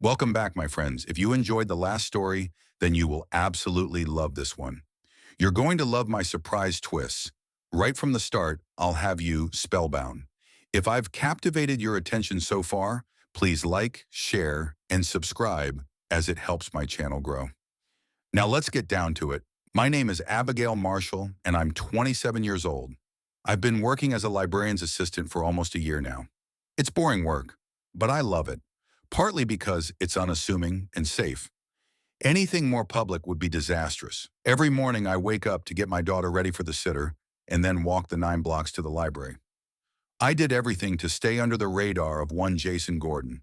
Welcome back, my friends. If you enjoyed the last story, then you will absolutely love this one. You're going to love my surprise twists. Right from the start, I'll have you spellbound. If I've captivated your attention so far, please like, share, and subscribe as it helps my channel grow. Now let's get down to it. My name is Abigail Marshall, and I'm 27 years old. I've been working as a librarian's assistant for almost a year now. It's boring work, but I love it, partly because it's unassuming and safe. Anything more public would be disastrous. Every morning I wake up to get my daughter ready for the sitter and then walk the 9 blocks to the library. I did everything to stay under the radar of one Jason Gordon.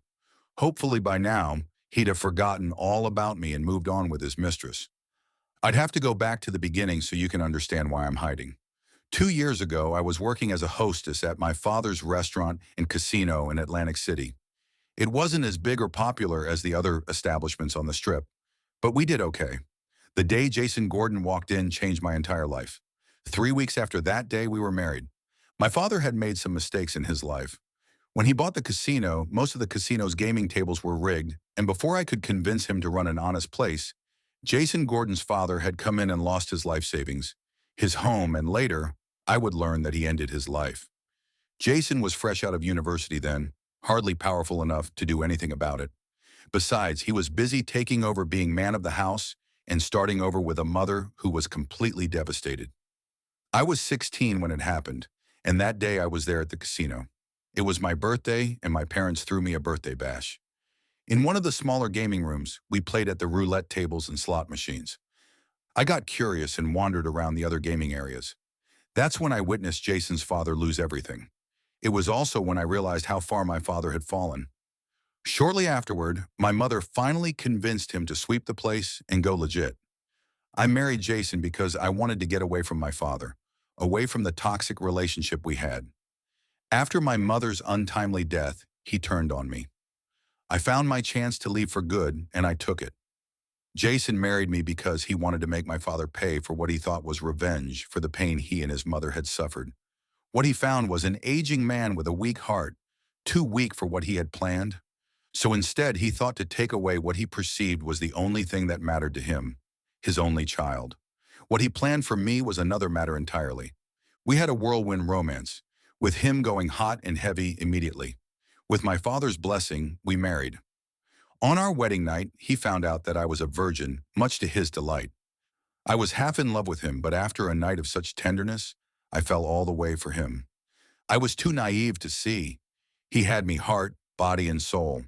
Hopefully by now, he'd have forgotten all about me and moved on with his mistress. I'd have to go back to the beginning so you can understand why I'm hiding. 2 years ago, I was working as a hostess at my father's restaurant and casino in Atlantic City. It wasn't as big or popular as the other establishments on the strip, but we did okay. The day Jason Gordon walked in changed my entire life. 3 weeks after that day, we were married. My father had made some mistakes in his life. When he bought the casino, most of the casino's gaming tables were rigged, and before I could convince him to run an honest place, Jason Gordon's father had come in and lost his life savings, his home, and later, I would learn that he ended his life. Jason was fresh out of university then, hardly powerful enough to do anything about it. Besides, he was busy taking over being man of the house and starting over with a mother who was completely devastated. I was 16 when it happened, and that day I was there at the casino. It was my birthday, and my parents threw me a birthday bash. In one of the smaller gaming rooms, we played at the roulette tables and slot machines. I got curious and wandered around the other gaming areas. That's when I witnessed Jason's father lose everything. It was also when I realized how far my father had fallen. Shortly afterward, my mother finally convinced him to sweep the place and go legit. I married Jason because I wanted to get away from my father, away from the toxic relationship we had. After my mother's untimely death, he turned on me. I found my chance to leave for good, and I took it. Jason married me because he wanted to make my father pay for what he thought was revenge for the pain he and his mother had suffered. What he found was an aging man with a weak heart, too weak for what he had planned. So instead, he thought to take away what he perceived was the only thing that mattered to him, his only child. What he planned for me was another matter entirely. We had a whirlwind romance, with him going hot and heavy immediately. With my father's blessing, we married. On our wedding night, he found out that I was a virgin, much to his delight. I was half in love with him, but after a night of such tenderness, I fell all the way for him. I was too naive to see. He had me heart, body, and soul.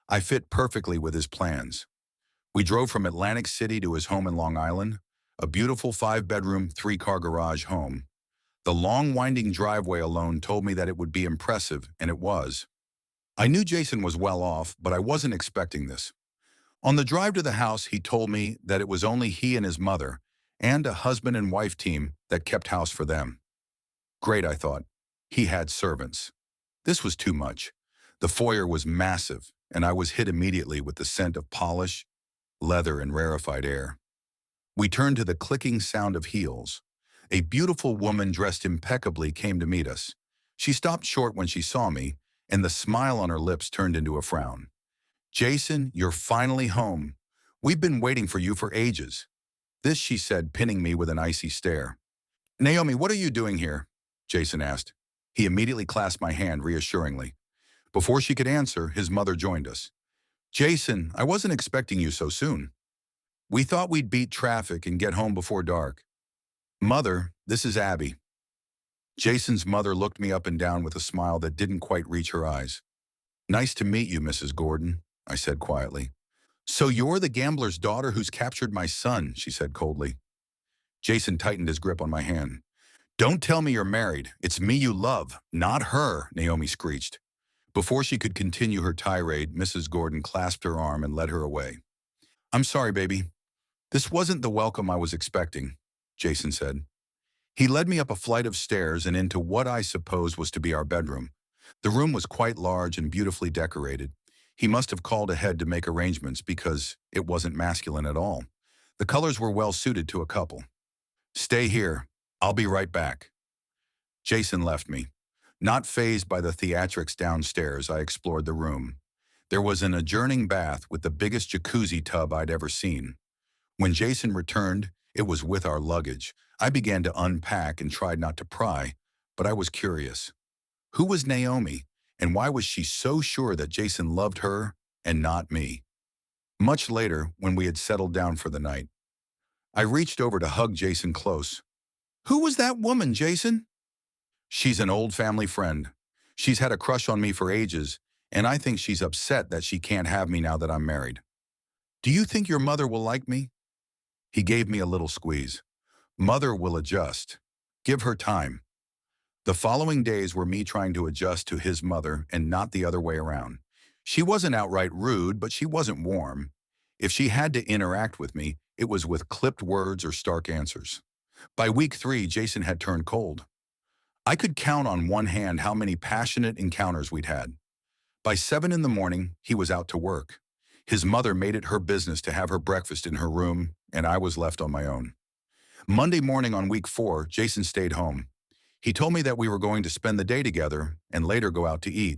I fit perfectly with his plans. We drove from Atlantic City to his home in Long Island, a beautiful 5-bedroom, 3-car garage home. The long, winding driveway alone told me that it would be impressive, and it was. I knew Jason was well off, but I wasn't expecting this. On the drive to the house, he told me that it was only he and his mother, and a husband and wife team that kept house for them. Great, I thought. He had servants. This was too much. The foyer was massive, and I was hit immediately with the scent of polish, leather, and rarefied air. We turned to the clicking sound of heels. A beautiful woman dressed impeccably came to meet us. She stopped short when she saw me, and the smile on her lips turned into a frown. "Jason, you're finally home. We've been waiting for you for ages." This she said, pinning me with an icy stare. "Naomi, what are you doing here?" Jason asked. He immediately clasped my hand reassuringly. Before she could answer, his mother joined us. "Jason, I wasn't expecting you so soon. We thought we'd beat traffic and get home before dark. Mother, this is Abby." Jason's mother looked me up and down with a smile that didn't quite reach her eyes. "Nice to meet you, Mrs. Gordon," I said quietly. "So you're the gambler's daughter who's captured my son," she said coldly. Jason tightened his grip on my hand. "Don't tell me you're married. It's me you love, not her," Naomi screeched. Before she could continue her tirade, Mrs. Gordon clasped her arm and led her away. "I'm sorry, baby. This wasn't the welcome I was expecting," Jason said. He led me up a flight of stairs and into what I suppose was to be our bedroom. The room was quite large and beautifully decorated. He must have called ahead to make arrangements because it wasn't masculine at all. The colors were well suited to a couple. "Stay here. I'll be right back." Jason left me. Not fazed by the theatrics downstairs, I explored the room. There was an adjourning bath with the biggest jacuzzi tub I'd ever seen. When Jason returned, it was with our luggage. I began to unpack and tried not to pry, but I was curious. Who was Naomi, and why was she so sure that Jason loved her and not me? Much later, when we had settled down for the night, I reached over to hug Jason close. "Who was that woman, Jason?" "She's an old family friend. She's had a crush on me for ages, and I think she's upset that she can't have me now that I'm married. Do you think your mother will like me?" He gave me a little squeeze. "Mother will adjust. Give her time." The following days were me trying to adjust to his mother and not the other way around. She wasn't outright rude, but she wasn't warm. If she had to interact with me, it was with clipped words or stark answers. By week 3, Jason had turned cold. I could count on one hand how many passionate encounters we'd had. By 7 in the morning, he was out to work. His mother made it her business to have her breakfast in her room, and I was left on my own. Monday morning on week 4, Jason stayed home. He told me that we were going to spend the day together and later go out to eat.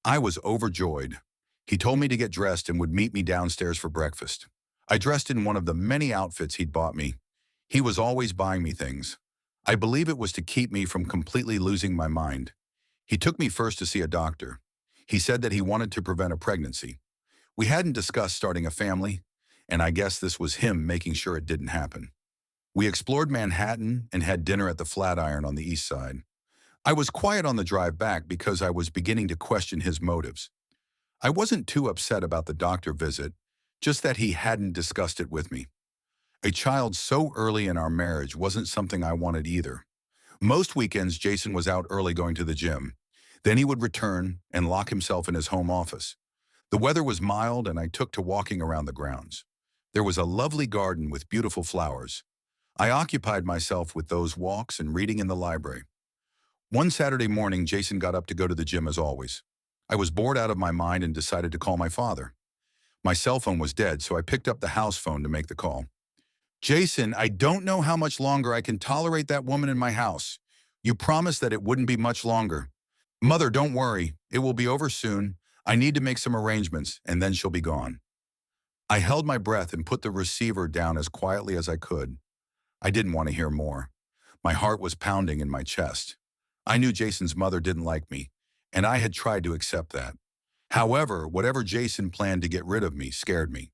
I was overjoyed. He told me to get dressed and would meet me downstairs for breakfast. I dressed in one of the many outfits he'd bought me. He was always buying me things. I believe it was to keep me from completely losing my mind. He took me first to see a doctor. He said that he wanted to prevent a pregnancy. We hadn't discussed starting a family, and I guess this was him making sure it didn't happen. We explored Manhattan and had dinner at the Flatiron on the East Side. I was quiet on the drive back because I was beginning to question his motives. I wasn't too upset about the doctor visit, just that he hadn't discussed it with me. A child so early in our marriage wasn't something I wanted either. Most weekends, Jason was out early going to the gym. Then he would return and lock himself in his home office. The weather was mild and I took to walking around the grounds. There was a lovely garden with beautiful flowers. I occupied myself with those walks and reading in the library. One Saturday morning, Jason got up to go to the gym as always. I was bored out of my mind and decided to call my father. My cell phone was dead, so I picked up the house phone to make the call. "Jason, I don't know how much longer I can tolerate that woman in my house. You promised that it wouldn't be much longer. Mother, don't worry. It will be over soon. I need to make some arrangements, and then she'll be gone." I held my breath and put the receiver down as quietly as I could. I didn't want to hear more. My heart was pounding in my chest. I knew Jason's mother didn't like me, and I had tried to accept that. However, whatever Jason planned to get rid of me scared me.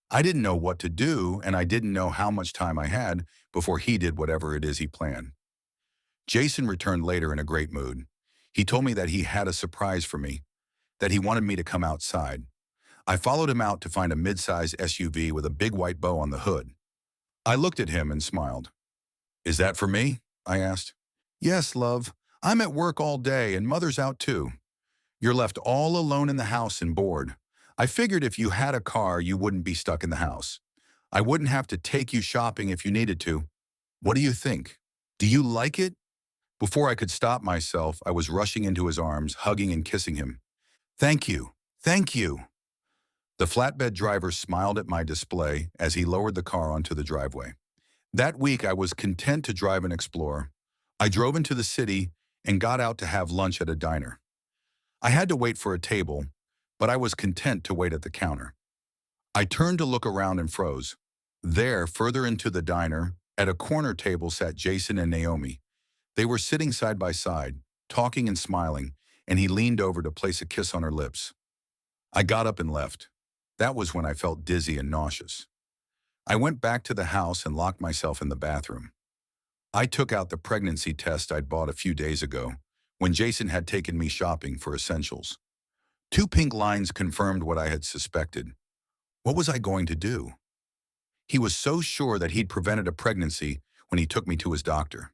I didn't know what to do, and I didn't know how much time I had before he did whatever it is he planned. Jason returned later in a great mood. He told me that he had a surprise for me, that he wanted me to come outside. I followed him out to find a mid-size SUV with a big white bow on the hood. I looked at him and smiled. "Is that for me?" I asked. "Yes, love. I'm at work all day and Mother's out too. You're left all alone in the house and bored. I figured if you had a car, you wouldn't be stuck in the house. I wouldn't have to take you shopping if you needed to. What do you think? Do you like it?" Before I could stop myself, I was rushing into his arms, hugging and kissing him. "Thank you. Thank you." The flatbed driver smiled at my display as he lowered the car onto the driveway. That week, I was content to drive and explore. I drove into the city and got out to have lunch at a diner. I had to wait for a table, but I was content to wait at the counter. I turned to look around and froze. There, further into the diner, at a corner table sat Jason and Naomi. They were sitting side by side, talking and smiling, and he leaned over to place a kiss on her lips. I got up and left. That was when I felt dizzy and nauseous. I went back to the house and locked myself in the bathroom. I took out the pregnancy test I'd bought a few days ago, when Jason had taken me shopping for essentials. 2 pink lines confirmed what I had suspected. What was I going to do? He was so sure that he'd prevented a pregnancy when he took me to his doctor.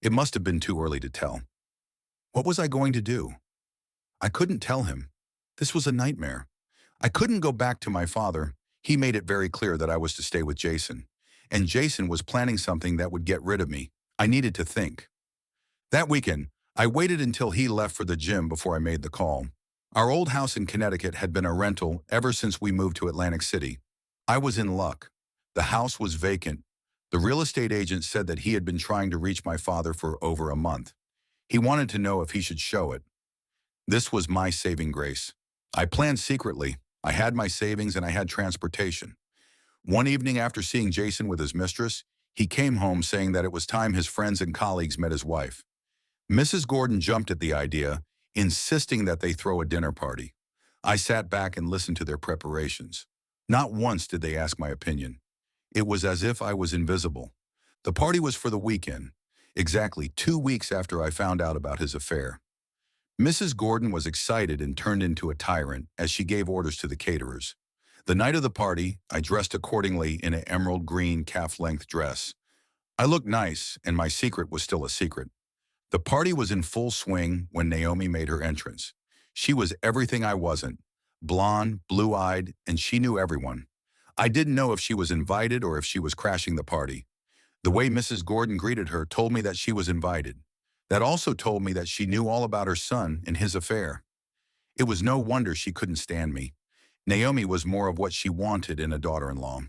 It must have been too early to tell. What was I going to do? I couldn't tell him. This was a nightmare. I couldn't go back to my father. He made it very clear that I was to stay with Jason. And Jason was planning something that would get rid of me. I needed to think. That weekend, I waited until he left for the gym before I made the call. Our old house in Connecticut had been a rental ever since we moved to Atlantic City. I was in luck. The house was vacant. The real estate agent said that he had been trying to reach my father for over a month. He wanted to know if he should show it. This was my saving grace. I planned secretly. I had my savings and I had transportation. One evening after seeing Jason with his mistress, he came home saying that it was time his friends and colleagues met his wife. Mrs. Gordon jumped at the idea, insisting that they throw a dinner party. I sat back and listened to their preparations. Not once did they ask my opinion. It was as if I was invisible. The party was for the weekend, exactly 2 weeks after I found out about his affair. Mrs. Gordon was excited and turned into a tyrant as she gave orders to the caterers. The night of the party, I dressed accordingly in an emerald green calf-length dress. I looked nice, and my secret was still a secret. The party was in full swing when Naomi made her entrance. She was everything I wasn't, blonde, blue-eyed, and she knew everyone. I didn't know if she was invited or if she was crashing the party. The way Mrs. Gordon greeted her told me that she was invited. That also told me that she knew all about her son and his affair. It was no wonder she couldn't stand me. Naomi was more of what she wanted in a daughter-in-law.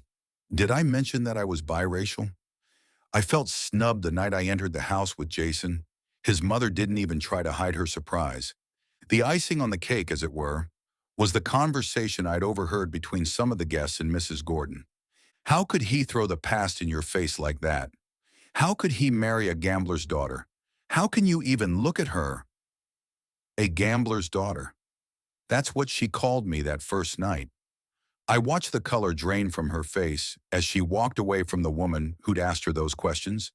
Did I mention that I was biracial? I felt snubbed the night I entered the house with Jason. His mother didn't even try to hide her surprise. The icing on the cake, as it were, was the conversation I'd overheard between some of the guests and Mrs. Gordon. How could he throw the past in your face like that? How could he marry a gambler's daughter? How can you even look at her? A gambler's daughter. That's what she called me that first night. I watched the color drain from her face as she walked away from the woman who'd asked her those questions.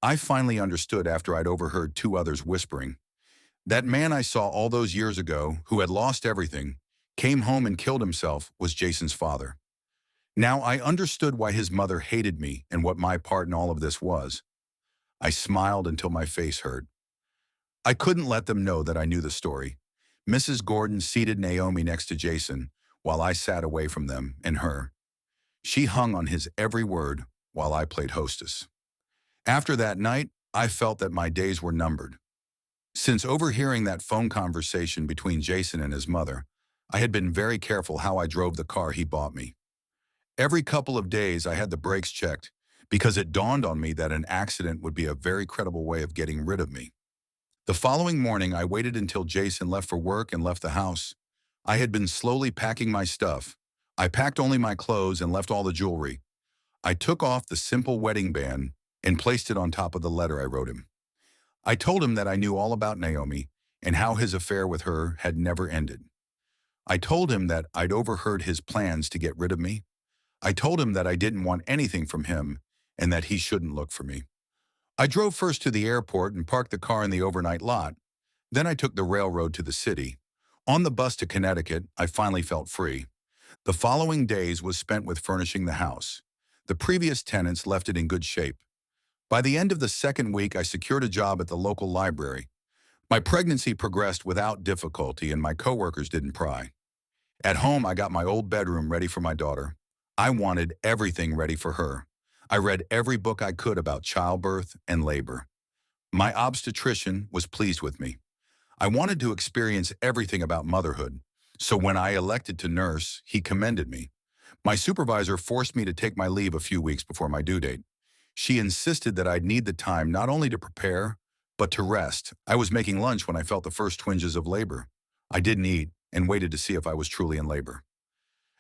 I finally understood after I'd overheard two others whispering. That man I saw all those years ago, who had lost everything, came home and killed himself, was Jason's father. Now I understood why his mother hated me and what my part in all of this was. I smiled until my face hurt. I couldn't let them know that I knew the story. Mrs. Gordon seated Naomi next to Jason while I sat away from them and her. She hung on his every word while I played hostess. After that night, I felt that my days were numbered. Since overhearing that phone conversation between Jason and his mother, I had been very careful how I drove the car he bought me. Every couple of days I had the brakes checked because it dawned on me that an accident would be a very credible way of getting rid of me. The following morning, I waited until Jason left for work and left the house. I had been slowly packing my stuff. I packed only my clothes and left all the jewelry. I took off the simple wedding band and placed it on top of the letter I wrote him. I told him that I knew all about Naomi and how his affair with her had never ended. I told him that I'd overheard his plans to get rid of me. I told him that I didn't want anything from him and that he shouldn't look for me. I drove first to the airport and parked the car in the overnight lot. Then I took the railroad to the city. On the bus to Connecticut, I finally felt free. The following days was spent with furnishing the house. The previous tenants left it in good shape. By the end of the second week, I secured a job at the local library. My pregnancy progressed without difficulty and my coworkers didn't pry. At home, I got my old bedroom ready for my daughter. I wanted everything ready for her. I read every book I could about childbirth and labor. My obstetrician was pleased with me. I wanted to experience everything about motherhood, so when I elected to nurse, he commended me. My supervisor forced me to take my leave a few weeks before my due date. She insisted that I'd need the time not only to prepare, but to rest. I was making lunch when I felt the first twinges of labor. I didn't eat and waited to see if I was truly in labor.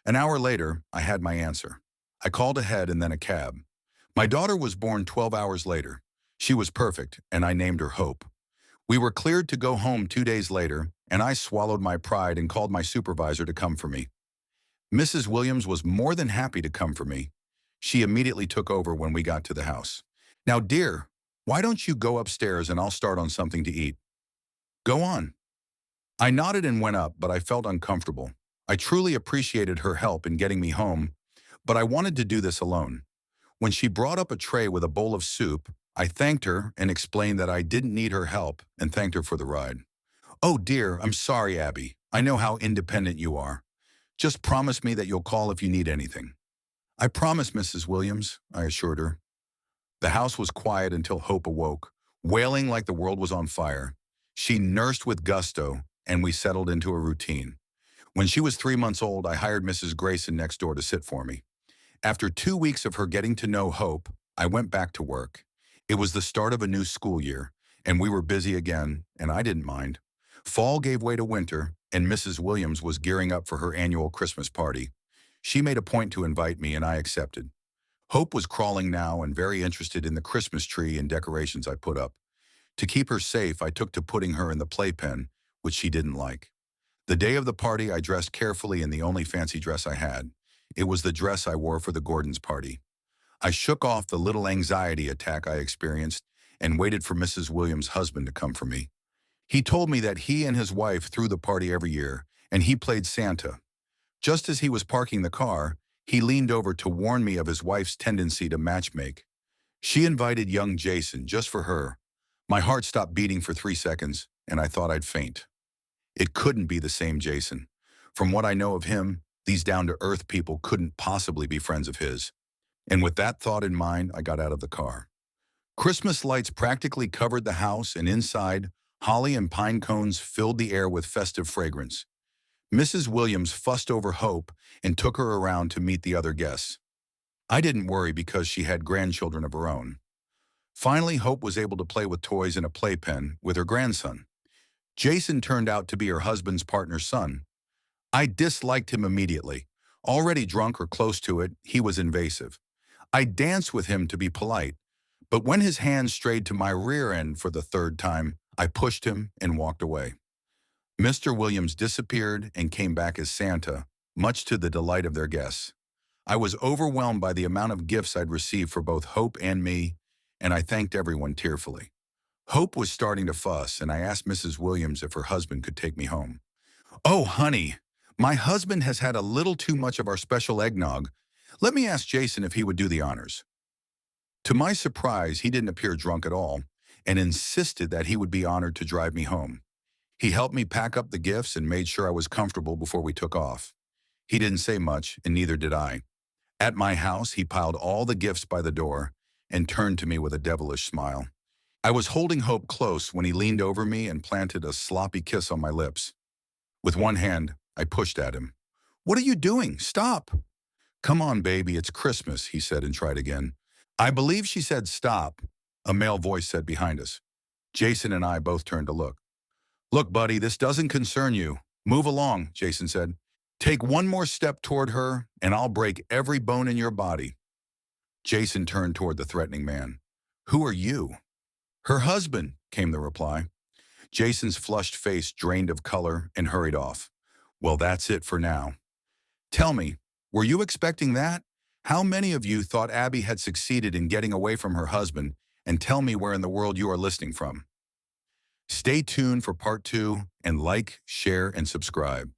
An hour later, I had my answer. I called ahead and then a cab. My daughter was born 12 hours later. She was perfect, and I named her Hope. We were cleared to go home 2 days later, and I swallowed my pride and called my supervisor to come for me. Mrs. Williams was more than happy to come for me. She immediately took over when we got to the house. Now, dear, why don't you go upstairs and I'll start on something to eat? Go on. I nodded and went up, but I felt uncomfortable. I truly appreciated her help in getting me home, but I wanted to do this alone. When she brought up a tray with a bowl of soup, I thanked her and explained that I didn't need her help and thanked her for the ride. Oh dear, I'm sorry, Abby. I know how independent you are. Just promise me that you'll call if you need anything. I promise, Mrs. Williams, I assured her. The house was quiet until Hope awoke, wailing like the world was on fire. She nursed with gusto, and we settled into a routine. When she was 3 months old, I hired Mrs. Grayson next door to sit for me. After 2 weeks of her getting to know Hope, I went back to work. It was the start of a new school year, and we were busy again, and I didn't mind. Fall gave way to winter, and Mrs. Williams was gearing up for her annual Christmas party. She made a point to invite me, and I accepted. Hope was crawling now and very interested in the Christmas tree and decorations I put up. To keep her safe, I took to putting her in the playpen, which she didn't like. The day of the party, I dressed carefully in the only fancy dress I had. It was the dress I wore for the Gordons' party. I shook off the little anxiety attack I experienced and waited for Mrs. Williams' husband to come for me. He told me that he and his wife threw the party every year, and he played Santa. Just as he was parking the car, he leaned over to warn me of his wife's tendency to matchmake. She invited young Jason just for her. My heart stopped beating for 3 seconds, and I thought I'd faint. It couldn't be the same Jason. From what I know of him, these down-to-earth people couldn't possibly be friends of his. And with that thought in mind, I got out of the car. Christmas lights practically covered the house, and inside, holly and pine cones filled the air with festive fragrance. Mrs. Williams fussed over Hope and took her around to meet the other guests. I didn't worry because she had grandchildren of her own. Finally, Hope was able to play with toys in a playpen with her grandson. Jason turned out to be her husband's partner's son. I disliked him immediately. Already drunk or close to it, he was invasive. I danced with him to be polite, but when his hand strayed to my rear end for the third time, I pushed him and walked away. Mr. Williams disappeared and came back as Santa, much to the delight of their guests. I was overwhelmed by the amount of gifts I'd received for both Hope and me, and I thanked everyone tearfully. Hope was starting to fuss, and I asked Mrs. Williams if her husband could take me home. "Oh, honey, my husband has had a little too much of our special eggnog. Let me ask Jason if he would do the honors." To my surprise, he didn't appear drunk at all and insisted that he would be honored to drive me home. He helped me pack up the gifts and made sure I was comfortable before we took off. He didn't say much, and neither did I. At my house, he piled all the gifts by the door and turned to me with a devilish smile. I was holding Hope close when he leaned over me and planted a sloppy kiss on my lips. With one hand, I pushed at him. "What are you doing? Stop!" "Come on, baby, it's Christmas," he said and tried again. I believe she said stop, a male voice said behind us. Jason and I both turned to look. "Look, buddy, this doesn't concern you. Move along," Jason said. "Take one more step toward her, and I'll break every bone in your body." Jason turned toward the threatening man. "Who are you?" "Her husband," came the reply. Jason's flushed face drained of color and hurried off. "Well, that's it for now. Tell me, were you expecting that? How many of you thought Abby had succeeded in getting away from her husband? And tell me where in the world you are listening from." Stay tuned for part 2 and like, share, and subscribe.